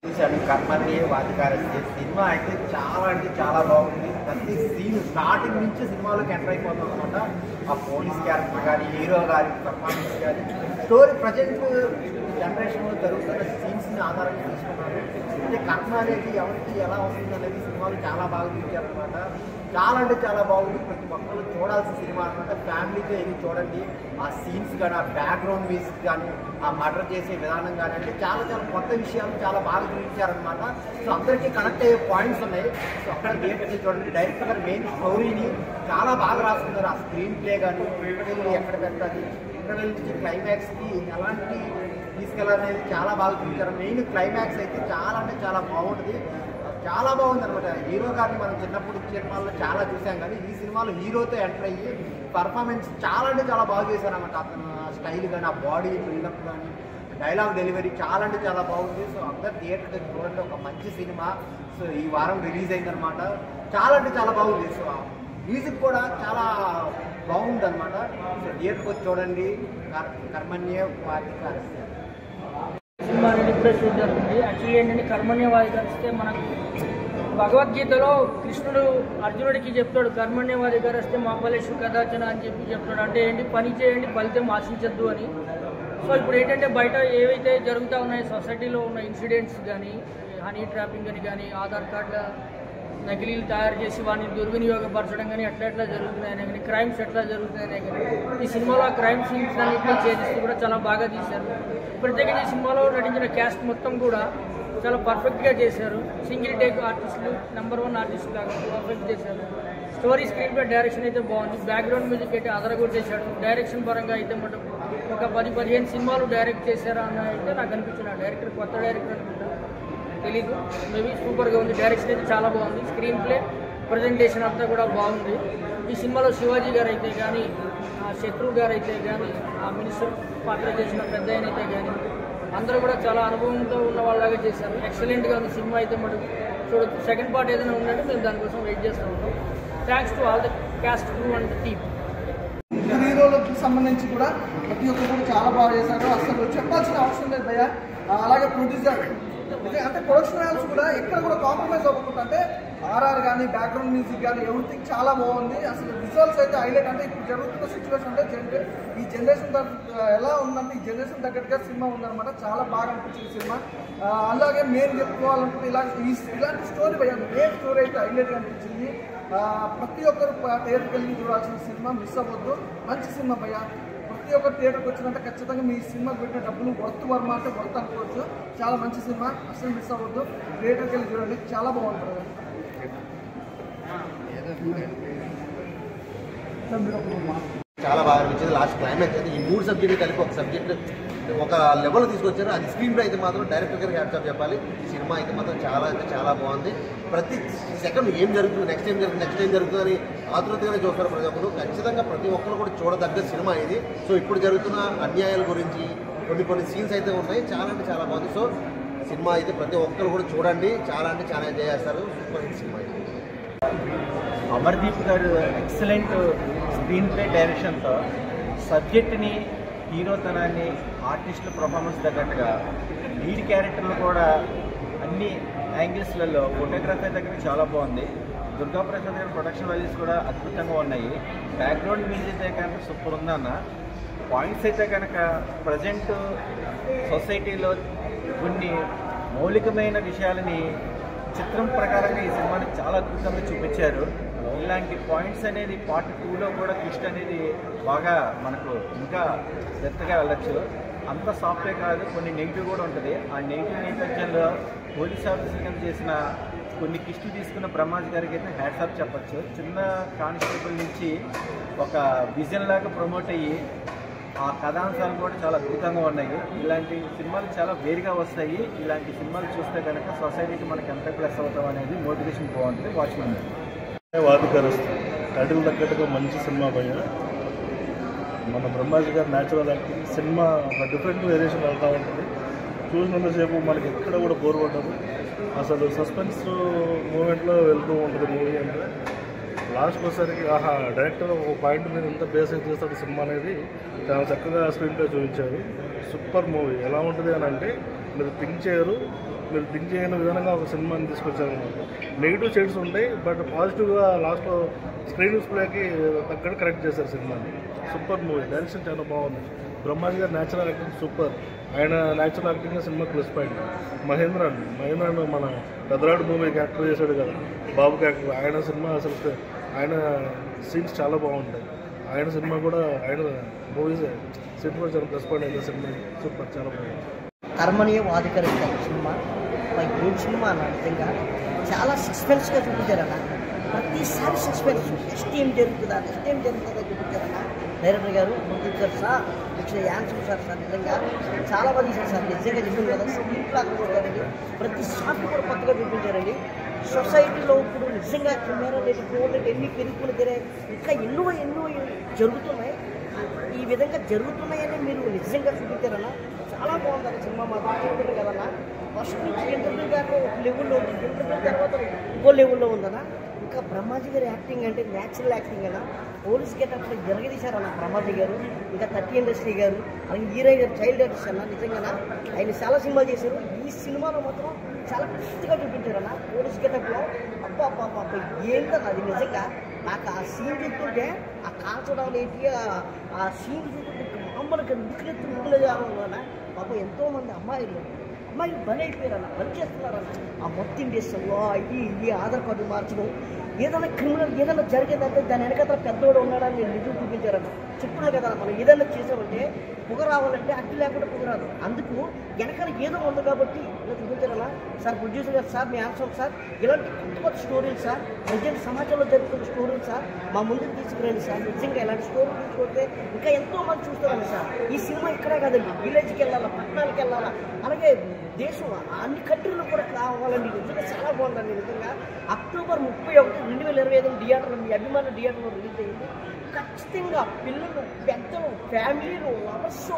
చూశాను కర్మని వాదికారస్య సినిమా అయితే చాలా బాగుంది. ప్రతి సీన్ స్టార్టింగ్ నుంచి సినిమాలోకి ఎంటర్ అయిపోతాం అనమాట. ఆ పోలీస్ క్యారెక్టర్ కానీ, హీరో గారి పర్ఫార్మెన్స్ కానీ, స్టోరీ ప్రజెంట్ జనరేషన్లో జరుగుతున్న సీన్స్ని ఆధారంగా తీసుకున్నారు. అంటే కర్మ అనేది ఎవరికి ఎలా వస్తుంది అనేది సినిమాలు చాలా బాగా చూపించారనమాట. చాలా బాగుంది. ప్రతి ఒక్కరు చూడాల్సిన సినిమా అనమాట. ఫ్యామిలీతో వెళ్ళి చూడండి. ఆ సీన్స్ కానీ, ఆ బ్యాక్గ్రౌండ్ మ్యూజిక్ కానీ, ఆ మర్డర్ చేసే విధానం కానీ, అంటే చాలా కొత్త విషయాలు చాలా బాగా చూపించారనమాట. సో అందరికీ కనెక్ట్ అయ్యే పాయింట్స్ ఉన్నాయి. సో అక్కడ థియేటర్కి చూడండి. డైరెక్టర్ గారు మెయిన్ స్టోరీని చాలా బాగా రాసుకున్నారు. ఆ స్క్రీన్ ప్లే కానీ, ఎక్కడ పెట్టాలి, ఇక్కడ నుంచి క్లైమాక్స్కి ఎలాంటి తీసుకెళ్ళాలనేది చాలా బాగా చూపించారు. మెయిన్ క్లైమాక్స్ అయితే చాలా బాగుంటుంది. చాలా బాగుంది అనమాట. హీరో గారిని మనం చిన్నప్పుడు సినిమాల్లో చాలా చూసాం, కానీ ఈ సినిమాలో హీరోతో ఎంటర్ అయ్యి పర్ఫార్మెన్స్ చాలా బాగా చేశారనమాట. అతను స్టైల్ కానీ, ఆ బాడీ బిల్డప్ కానీ, డైలాగ్ డెలివరీ చాలా బాగుంది. సో అందరు థియేటర్ దగ్గర చూడండి. ఒక మంచి సినిమా. సో ఈ వారం రిలీజ్ అయిందనమాట. చాలా బాగుంది. సో మ్యూజిక్ కూడా చాలా బాగుంది అనమాట. సో థియేటర్కి వచ్చి చూడండి. కర్మణ్య వాదికారస్య సినిమా అనేది ఇప్పుడే షూట్ జరుగుతుంది. యాక్చువల్లీ ఏంటంటే కర్మణ్య వాదికారస్తే మనకు భగవద్గీతలో కృష్ణుడు అర్జునుడికి చెప్తాడు, కర్మణ్య వాదికారస్తే మా ఫలేషు కదాచన అని చెప్తాడు. అంటే ఏంటి, పని చేయండి ఫలితం ఆశించద్దు అని. సో ఇప్పుడు ఏంటంటే బయట ఏవైతే జరుగుతూ ఉన్నాయో సొసైటీలో ఉన్న ఇన్సిడెంట్స్ కానీ, హనీ ట్రాపింగ్ అని కానీ, ఆధార్ కార్డుల నకిలీలు తయారు చేసి వాటిని దుర్వినియోగపరచడం కానీ ఎట్లా జరుగుతున్నాయని కానీ, క్రైమ్స్ ఎట్లా జరుగుతున్నాయని కానీ, ఈ సినిమాలో ఆ క్రైమ్ సీన్స్ అన్నింటినీ చేస్తూ కూడా చాలా బాగా తీశారు. ప్రత్యేకంగా ఈ సినిమాలో నటించిన క్యాస్ట్ మొత్తం కూడా చాలా పర్ఫెక్ట్గా చేశారు. సింగిల్ టేక్ ఆర్టిస్టులు, #1 ఆర్టిస్టులు లాగా పర్ఫెక్ట్ చేశారు. స్టోరీ స్క్రీన్ ప్లే డైరెక్షన్ అయితే బాగుంది. బ్యాక్గ్రౌండ్ మ్యూజిక్ అయితే అదరగొట్టేశాడు. డైరెక్షన్ పరంగా అయితే మటుకు ఒక 10-15 సినిమాలు డైరెక్ట్ చేశారా అని అయితే నాకు అనిపించిన డైరెక్టర్ కొత్త డైరెక్టర్ అనుకుంటా, తెలీదు. మేబీ సూపర్గా ఉంది. డైరెక్షన్ అయితే చాలా బాగుంది. స్క్రీన్ ప్లే, ప్రజెంటేషన్ అంతా కూడా బాగుంది. ఈ సినిమాలో శివాజీ గారు అయితే కానీ, ఆ శత్రువు గారు అయితే కానీ, ఆ మినిస్టర్ పాత్ర చేసిన పెద్ద ఆయన అయితే కానీ, అందరూ కూడా చాలా అనుభవంతో ఉన్న వాళ్ళలాగా చేశారు. ఎక్సలెంట్గా ఉంది సినిమా అయితే మటుకు చూడొచ్చు. సెకండ్ పార్ట్ ఏదైనా ఉందంటే మేము దానికోసం వెయిట్ చేస్తూ ఉంటాం. Thanks to all the cast crew and team. హీరోలకు సంబంధించి కూడా ప్రతి ఒక్కరు కూడా చాలా బాగా చేశారు. అసలు చెప్పాల్సిన అవసరం లేదు భయ్య. అలాగే ప్రొడ్యూసర్ అంటే ప్రొడక్షన్ హౌస్ కూడా ఎక్కడ కూడా కాంప్రమైజ్ అవ్వకుండా, అంటే ఆర్ఆర్ కానీ, బ్యాక్గ్రౌండ్ మ్యూజిక్ కానీ, ఎవ్రీథింగ్ చాలా బాగుంది. అసలు విజువల్స్ అయితే హైలైట్. అంటే ఇప్పుడు జరుగుతున్న సిచ్యువేషన్ అంటే ఈ జనరేషన్ ఎలా ఉందంటే ఈ జనరేషన్ తగ్గట్టుగా సినిమా ఉందన్నమాట. చాలా బాగా అనిపించింది సినిమా. అలాగే మేము చెప్పుకోవాలనుకుంటే ఇలాంటి స్టోరీ భయ్య, మెయిన్ స్టోరీ అయితే హైలైట్గా అనిపించింది. ప్రతి ఒక్కరు థియేటర్కి వెళ్ళి చూడాల్సిన సినిమా, మిస్ అవ్వద్దు. మంచి సినిమా భయ్య. ప్రతి ఒక్క థియేటర్కి వచ్చినంటే ఖచ్చితంగా మీ సినిమాకి పెట్టిన డబ్బులు వర్త్ వర్మ అంటే వర్త్ అనుకోవచ్చు. చాలా మంచి సినిమా, అసలు మిస్ అవ్వద్దు. థియేటర్కి వెళ్ళి చూడండి, చాలా బాగుంటుంది. చాలా బాగా అనిపించింది. లాస్ట్ క్లైమాక్స్ అయితే ఈ 3 సబ్జెక్టులు కలిపి ఒక సబ్జెక్ట్ ఒక లెవెల్ తీసుకొచ్చారు. అది స్క్రీన్ ప్లే అయితే మాత్రం డైరెక్టర్ గారికి హ్యాట్స్ ఆఫ్ చెప్పాలి. సినిమా అయితే మాత్రం చాలా బాగుంది. ప్రతి సెకండ్ ఏం జరుగుతుంది, నెక్స్ట్ టైం జరుగుతుందని ఆతృతగానే చూస్తారు ప్రతి ఒక్కరు. ఖచ్చితంగా ప్రతి ఒక్కరు కూడా చూడదగ్గ సినిమా ఇది. సో ఇప్పుడు జరుగుతున్న అన్యాయాల గురించి కొన్ని సీన్స్ అయితే ఉన్నాయి. చాలా బాగుంది. సో సినిమా అయితే ప్రతి ఒక్కరు కూడా చూడండి. చాలా ఎంజాయ్ చేస్తారు. సూపర్ హిట్ సినిమా ఇది. అమర్దీప్ గారు ఎక్సలెంట్ స్క్రీన్ ప్లే డైరెక్షన్తో సబ్జెక్ట్ని, హీరోతనాన్ని, ఆర్టిస్టుల పర్ఫార్మెన్స్ తగ్గట్టుగా లీడ్ క్యారెక్టర్లు కూడా అన్ని యాంగిల్స్లలో ఫోటోగ్రఫీ దగ్గర చాలా బాగుంది. దుర్గాప్రసాద్ గారి ప్రొడక్షన్ వాల్యూస్ కూడా అద్భుతంగా ఉన్నాయి. బ్యాక్గ్రౌండ్ మ్యూజిక్ అయితే కనుక సూపర్ ఉందన్న. పాయింట్స్ అయితే కనుక ప్రజెంట్ సొసైటీలో కొన్ని మౌలికమైన విషయాలని చిత్రం ప్రకారంగా ఈ సినిమాని చాలా అద్భుతంగా చూపించారు. ఇలాంటి పాయింట్స్ అనేది పార్ట్ 2లో కూడా ట్విస్ట్ అనేది బాగా మనకు ఇంకా డెప్త్గా వెళ్ళచ్చు. అంత సాఫ్ట్వే కాదు, కొన్ని నెగిటివ్ కూడా ఉంటుంది. ఆ నెగిటివ్ నేపథ్యంలో పోలీస్ ఆఫీసర్ కింద చేసిన కొన్ని కిస్టులు తీసుకున్న బ్రహ్మాజీ గారికి అయితే హ్యాట్స్ ఆఫ్ చెప్పచ్చు. చిన్న కానిస్టేబుల్ నుంచి ఒక విజన్ లాగా ప్రమోట్ అయ్యి ఆ కథాంశాలు కూడా చాలా అద్భుతంగా ఉన్నాయి. ఇలాంటి సినిమాలు చాలా వేరుగా వస్తాయి. ఇలాంటి సినిమాలు చూస్తే కనుక సొసైటీకి మనకి ఎంత ప్లస్ అవుతాం అనేది మోటివేషన్ బాగుంటుంది. వాచ్మెన్ వాదికారస్తు టైటిల్ తగ్గట్టుగా మంచి సినిమా భయ్య. మన బ్రహ్మాజీ గారు న్యాచురల్ యాక్టింగ్, సినిమా ఒక డిఫరెంట్ వేరియేషన్ వెళ్తూ ఉంటుంది. చూసినంతసేపు మనకి ఎక్కడ కూడా బోర్ పడ్డదు. అసలు సస్పెన్స్ మూమెంట్లో వెళ్తూ ఉంటుంది మూవీ. అంటే లాస్ట్కి వచ్చేసరికి డైరెక్టర్ ఒక పాయింట్ మీద ఎంత బేస్ చేస్తాడు సినిమా అనేది చాలా చక్కగా స్క్రీన్ ప్లే చూపించారు. Super movie. ఎలా ఉంటుంది అని అంటే మీరు థింక్ చేయరు, మీరు థింక్ చేయని విధంగా ఒక సినిమాని తీసుకొచ్చారు. నెగిటివ్ షేడ్స్ ఉంటాయి, బట్ పాజిటివ్గా లాస్ట్లో స్క్రీన్ డిస్ప్లేకి తగ్గట్టు కరెక్ట్ చేశారు సినిమాని. సూపర్ మూవీ, డైరెక్షన్ చాలా బాగుంది. బ్రహ్మాజీ గారు న్యాచురల్ యాక్టింగ్ సూపర్. ఆయన natural acting cinema plus point. Mahendran మన పెద్దరాడు మూవీకి యాక్టర్ చేశాడు కదా, బాబు క్యారెక్టర్. ఆయన సినిమా అసలు ఆయన సీన్స్ చాలా బాగుంటాయి. ఆయన సినిమా కూడా ఆయన మూవీస్ సీట్ కూడా చాలా ప్లస్ పాయింట్ అయింది. సినిమా సూపర్, చాలా బాగుంది. కర్మనీయ వాదికరిస్తారు సినిమా. ఏం సినిమా అన్న, నిజంగా చాలా సస్పెన్స్గా చూపించారన్న. ప్రతిసారి సస్పెన్స్, నెక్స్ట్ ఏం జరుగుతుందా చూపించారన్న డైరెక్టర్ గారు. Producer sir next answer sir నిజంగా చాలా బాగా తీశారు సార్. నిజంగా చెప్పారు కదా, స్క్రీన్ ప్లాక్ చూడారండి. ప్రతి షాట్ కూడా కొత్తగా చూపించారండి. సొసైటీలో ఇప్పుడు నిజంగా కెమెరా రేటు, ఫోన్ రేటు ఎన్ని పెరుగుకుని తినే ఇంకా ఎన్నో జరుగుతున్నాయి. ఈ విధంగా జరుగుతున్నాయని మీరు నిజంగా చూపించారన్న. చాలా బాగుంది సినిమా. మాత్రం చూపించారు కదన్నా. ఫస్ట్ నుంచి ఇంటర్వ్యూ దాకా ఒక లెవెల్లో ఉంది, ఇంటర్వ్యూ తర్వాత ఇంకో లెవెల్లో ఉందన్న. ఇంకా బ్రహ్మాజీ గారి యాక్టింగ్ అంటే న్యాచురల్ యాక్టింగ్ అన్న. పోలీస్ గెటప్లో జరగదీశారన్న బ్రహ్మాజీ గారు, ఇంకా 30 ఇండస్ట్రీ గారు, అలాగే హీరో గారు చైల్డ్ ఆర్టిస్ట్ అన్న. నిజంగా ఆయన చాలా సినిమాలు చేశారు. ఈ సినిమాలో మాత్రం చాలా కరెక్ట్గా చూపించారన్న పోలీస్ గెటప్లో. అబ్బా ఏంటన్న అది. నిజంగా నాకు ఆ సీన్ చూస్తుంటే, ఆ కాల్చడం ఏంటి, ఆ సీన్ చూస్తుంటే మామూలుగా ముక్కులెత్తున పాపం ఎంతోమంది అమ్మాయిలు బలి అయిపోయారన్న, బలి చేస్తున్నారన్న. ఆ మొత్తం దేశంలో ఇది ఆధార్ కార్డు మార్చడం, ఏదైనా క్రిమినల్ ఏదైనా జరిగేదంటే దాని వెనకాల పెద్దోడు ఉన్నాడని నేను నిజం చూపించారన్న. చెప్తున్నారు కదా, మనం ఏదైనా చేసామంటే పొగ రావాలంటే అడ్డు లేకుండా పొగ రాదు. అందుకు వెనకాల ఏదో ఉంది కాబట్టి ఇలా చూపించారన్నా. సార్ ప్రొడ్యూసర్ గారు సార్, మీ ఆన్సర్ సార్, ఇలాంటి కొత్త స్టోరీలు సార్, నిజంగా సమాజంలో జరుగుతున్న స్టోరీలు సార్ మా ముందుకు తీసుకురండి సార్. నిజంగా ఇలాంటి స్టోరీ తీసుకుంటే ఇంకా ఎంతో మంది చూస్తారండి సార్. ఈ సినిమా ఇక్కడే కాదండి, విలేజ్కి వెళ్ళాలా, పట్టణాలకు వెళ్ళాలా, అలాగే దేశం అన్ని కంట్రీలు కూడా కావాలండి. నిజంగా చాలా బాగుందండి. నిజంగా అక్టోబర్ 31, 2025 థియేటర్లో, మీ అభిమాన థియేటర్లో రిలీజ్ అయ్యింది. ఖచ్చితంగా పిల్లలు, పెద్దలు, ఫ్యామిలీలు, లవర్స్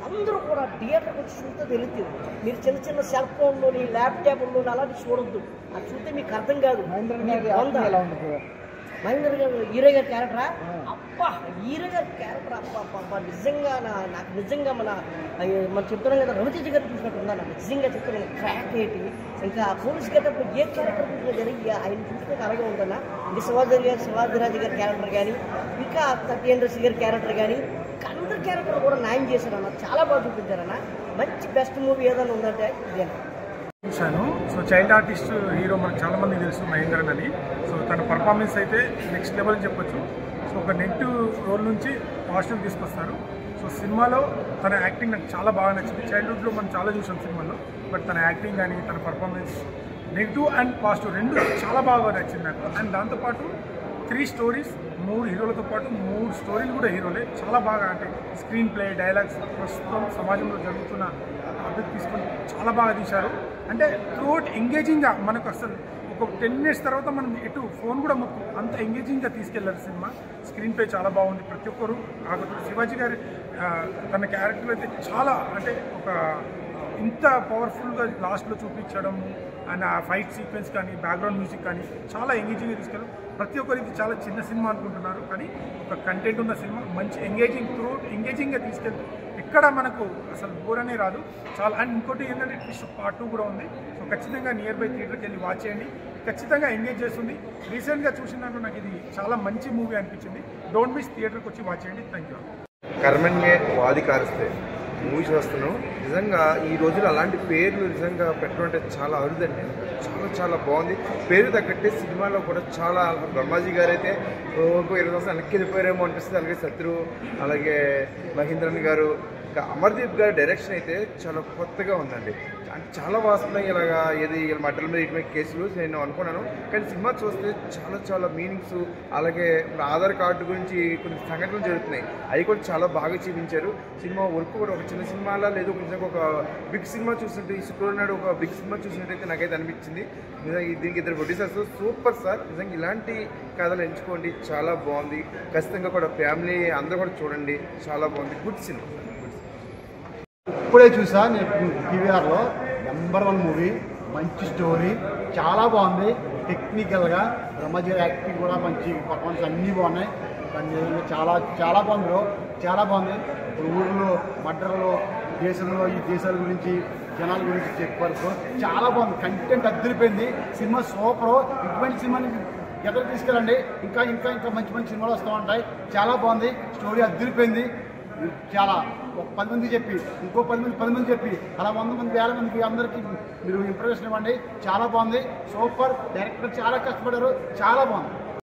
అందరూ కూడా థియేటర్కి వచ్చి చూస్తే తెలుస్తుంది. మీరు చిన్న సెల్ ఫోన్లోని, ల్యాప్టాప్లోని అలాంటి చూడొద్దు. అది చూస్తే మీకు అర్థం కాదు. మహేంద్ర గారు హీరో గారి క్యారెక్టరా, అబ్బా హీరో గారి క్యారెక్టర్ అబ్బా నిజంగా నాకు నిజంగా మనం చెప్తున్నాం కదా, రవితేజ గారు చూసినట్టు ఉందా. నాకు నిజంగా చెప్తున్నాను, ట్రాక్ ఏంటి, ఇంకా పోలీస్ గెటప్లో ఏ క్యారెక్టర్ చూసినా కానీ ఆయన చూసినట్టు అలాగే ఉందన్న. ఇంకా శివాజీరాజు గారి క్యారెక్టర్ కానీ, ఇంకా 30 ఇండస్ట్రీ గారి క్యారెక్టర్ కానీ, అందరి క్యారెక్టర్ కూడా న్యాయం చేశారన్న. చాలా బాగా చూపించారన్న. మంచి బెస్ట్ మూవీ ఏదైనా ఉందంటే ఇదేనా చూశాను. సో చైల్డ్ ఆర్టిస్ట్ హీరో మనకు చాలామంది తెలుసు మహేంద్రన్ అని. సో తన పర్ఫార్మెన్స్ అయితే నెక్స్ట్ లెవెల్ అని చెప్పొచ్చు. సో ఒక నెగిటివ్ రోల్ నుంచి పాజిటివ్ తీసుకొస్తారు. సో సినిమాలో తన యాక్టింగ్ నాకు చాలా బాగా నచ్చింది. చైల్డ్హుడ్లో మనం చాలా చూసాం సినిమాలో, బట్ తన యాక్టింగ్ కానీ తన పర్ఫార్మెన్స్ నెగిటివ్ అండ్ పాజిటివ్ రెండు చాలా బాగా నచ్చింది నాకు. అండ్ దాంతోపాటు 3 స్టోరీస్, 3 హీరోలతో పాటు 3 స్టోరీలు కూడా హీరోలే. చాలా బాగా అంటే స్క్రీన్ ప్లే, డైలాగ్స్, ప్రస్తుతం సమాజంలో జరుగుతున్న అభివృద్ధి తీసుకొని చాలా బాగా తీశారు. అంటే త్రూఅవుట్ ఎంగేజింగ్గా మనకు అసలు ఒక 10 minutes తర్వాత మనం ఎటు ఫోన్ కూడా మొక్కు అంత ఎంగేజింగ్గా తీసుకెళ్లారు సినిమా. స్క్రీన్ ప్లే చాలా బాగుంది. ప్రతి ఒక్కరు కాకపోతే శివాజీ గారి తన క్యారెక్టర్ అయితే చాలా అంటే ఒక ఇంత పవర్ఫుల్గా లాస్ట్లో చూపించడము అండ్ ఆ ఫైట్ సీక్వెన్స్ కానీ, బ్యాక్గ్రౌండ్ మ్యూజిక్ కానీ చాలా ఎంగేజింగ్గా తీసుకెళ్ళారు. ప్రతి ఒక్కరికి చాలా చిన్న సినిమా అనుకుంటున్నారు, కానీ ఒక కంటెంట్ ఉన్న సినిమా, మంచి ఎంగేజింగ్గా తీసుకెళ్తే ఎక్కడ మనకు అసలు బోర్ అనే రాదు చాలా. అండ్ ఇంకోటి ఏంటంటే పార్ట్ 2 కూడా ఉంది. సో ఖచ్చితంగా నియర్ బై థియేటర్కి వెళ్ళి వాచ్ చేయండి, ఖచ్చితంగా ఎంగేజ్ చేస్తుంది. రీసెంట్గా చూసిన దాంట్లో నాకు ఇది చాలా మంచి మూవీ అనిపించింది. డోంట్ మిస్, థియేటర్కి వచ్చి వాచ్ చేయండి. Thank you. Karmanye Vadhikaraste movie చూస్తున్నాం. నిజంగా ఈ రోజులు అలాంటి పేర్లు నిజంగా పెట్టడం అంటే చాలా అరుదండి. చాలా బాగుంది. పేరు తగ్గట్టే సినిమాలో కూడా చాలా, బ్రహ్మాజీ గారు అయితే ఇంకో 20 సంవత్సరాలు వెనక్కి వెళ్ళిపోయారేమో అనిపిస్తుంది. అలాగే శత్రు, అలాగే మహేంద్రన్ గారు, ఇంకా అమర్దీప్ గారి డైరెక్షన్ అయితే చాలా కొత్తగా ఉందండి. అంటే చాలా వాస్తున్నాయి. ఇలాగా ఏది మడ్డల మీద ఇటు కేసులు నేను అనుకున్నాను, కానీ సినిమా చూస్తే చాలా మీనింగ్స్, అలాగే ఆధార్ కార్డు గురించి కొన్ని సంఘటనలు జరుగుతున్నాయి, అవి కూడా చాలా బాగా చూపించారు. సినిమా వర్క్ కూడా ఒక చిన్న సినిమాలా లేదు, నిజంగా ఒక బిగ్ సినిమా చూస్తుంటే, ఈ శుక్రవారం నాడు ఒక బిగ్ సినిమా చూసినట్టయితే నాకైతే అనిపించింది. దీనికి 2 ప్రొడ్యూసర్స్ సూపర్ సార్. నిజంగా ఇలాంటి కథలు ఎంచుకోండి, చాలా బాగుంది. ఖచ్చితంగా కూడా ఫ్యామిలీ అందరూ కూడా చూడండి, చాలా బాగుంది. Good cinema. ఇప్పుడే చూసా నేను టీవీఆర్లో. నెంబర్ 1 మూవీ, మంచి స్టోరీ, చాలా బాగుంది. టెక్నికల్గా బ్రహ్మాజీ యాక్టింగ్ కూడా మంచి పర్ఫార్మెన్స్ అన్నీ బాగున్నాయి. కానీ చాలా బాగుంది బ్రో, చాలా బాగుంది. ఇప్పుడు ఊళ్ళో మడ్డర్లో, దేశంలో ఈ దేశాల గురించి జనాల గురించి చెప్పారు. చాలా బాగుంది, కంటెంట్ అద్దరిపోయింది, సినిమా సూపర్. ఇటువంటి సినిమాని ఎదురు తీసుకెళ్ళండి, ఇంకా ఇంకా ఇంకా మంచి మంచి సినిమాలు వస్తూ ఉంటాయి. చాలా బాగుంది, స్టోరీ అద్దరిపోయింది. చాలా ఒక 10 మంది చెప్పి ఇంకో 10 మంది చెప్పి అలా 100 మంది 1000 మందికి అందరికీ మీరు ఇంప్రెషన్ ఇవ్వండి. చాలా బాగుంది, సూపర్. డైరెక్టర్ చాలా కష్టపడారు, చాలా బాగుంది.